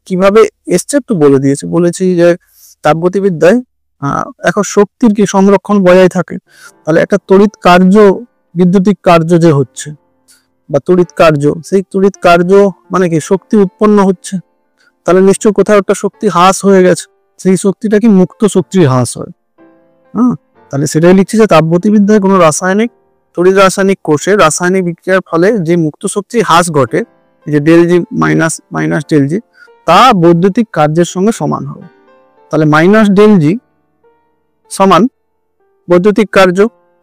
কিভাবে এসছে একটু বলে দিয়েছে, বলেছি যে তাপগতিবিদ্যায় এখন শক্তির কি সংরক্ষণ বজায় থাকে, তাহলে একটা তড়িৎ কার্য, বিদ্যুতিক কার্য যে হচ্ছে বা তড়িৎ কার্য, সেই তড়িৎ কার্য মানে কি শক্তি উৎপন্ন হচ্ছে, তাহলে নিশ্চয় কোথাও একটা শক্তি হ্রাস হয়ে গেছে, সেই শক্তিটা কি মুক্ত শক্তির হ্রাস হয়। তাহলে সেটাই লিখছি যে তাপগতিবিদ্যায় কোনো রাসায়নিক তড়িৎ রাসায়নিক কোষে রাসায়নিক বিক্রিয়ার ফলে যে মুক্ত শক্তির হ্রাস ঘটে, যে ডেল জি মাইনাস ডেল জি, তা বৈদ্যুতিক কার্যের সঙ্গে সমান হবে। তাহলে মাইনাস ডেল জি সমান বৈদ্যুতিক কার্য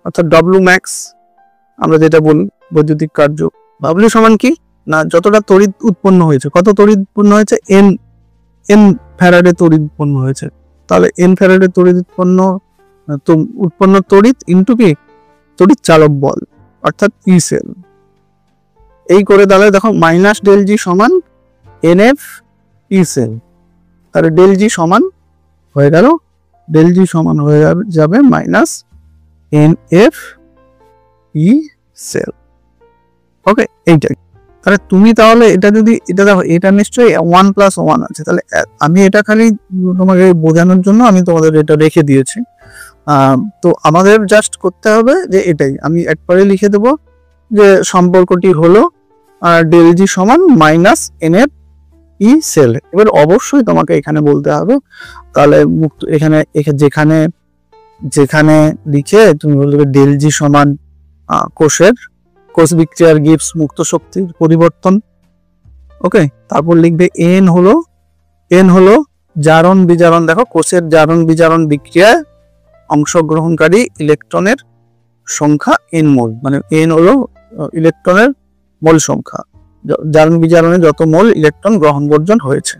অর্থাৎ ডব্লিউ ম্যাক্স, আমরা যেটা বলি বৈদ্যুতিক কার্য। ডব্লিউ সমান কি না, যতটা তড়িৎ উৎপন্ন হয়েছে, কত তড়িৎ উৎপন্ন হয়েছে, এন ফ্যারাডে তড়িৎ উৎপন্ন হয়েছে, তাহলে এন ফ্যারাডে তড়িৎ উৎপন্ন তড়িৎ ইন্টু কি তড়িৎ চালক বল অর্থাৎ ই সেল। এই করে তাহলে দেখো মাইনাস ডেল জি সমান এন এফ ই সেল, তাহলে ডেল জি সমান হয়ে গেল, ডেল জি সমান হয়ে যাবে minus N F E cell. Okay, এইটাই। তাহলে তুমি তাহলে এটা যদি এটা দেখো, এটা নিশ্চয়ই 1+1 আছে, তাহলে আমি এটা খালি তোমাকে বোঝানোর জন্য আমি তোমাদের এটা রেখে দিয়েছি। তো আমাদের জাস্ট করতে হবে যে এটাই আমি একবারে লিখে দেবো যে সম্পর্কটি হলো ডেল জি সমান minus N F E cell. এবার অবশ্যই তোমাকে এখানে বলতে হবে, তাহলে মুক্ত এখানে যেখানে যেখানে লিখে তুমি বলবে ডেল জি সমান কোষ বিক্রিয়ার গিবস মুক্ত শক্তির পরিবর্তন। ওকে, তারপর লিখবে এন হলো জারণ বিজারণ, দেখো কোষের জারণ বিজারণ বিক্রিয়ায় অংশগ্রহণকারী ইলেকট্রনের সংখ্যা এন মোল, মানে এন হলো ইলেকট্রনের মোল সংখ্যা, জারণ বিজারণে যত মোল ইলেকট্রন গ্রহণ বর্জন হয়েছে।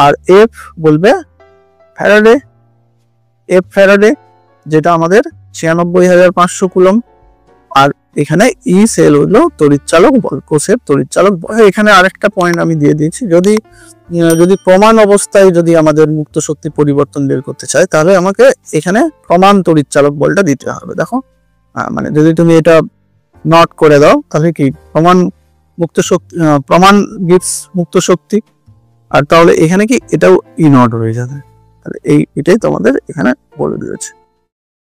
আর এফ বলবে ফ্যারাডে যেটা আমাদের 96,500 কুলম। আর এখানে ই সেল হলো তড়িৎচালক বল, কোষের তড়িৎচালক বল। এখানে আরেকটা পয়েন্ট আমি দিয়ে দিয়েছি, যদি প্রমাণ অবস্থায় যদি আমাদের মুক্ত শক্তি পরিবর্তন বের করতে চাই, তাহলে আমাকে এখানে প্রমাণ তড়িৎচালক বলটা দিতে হবে। দেখো মানে যদি তুমি এটা নট করে দাও, তাহলে কি প্রমাণ গিভস মুক্ত শক্তি, আর তাহলে এখানে কি এটাও ই নট হয়ে যাবে। তাহলে এটাই তোমাদের এখানে বলে দিয়েছে।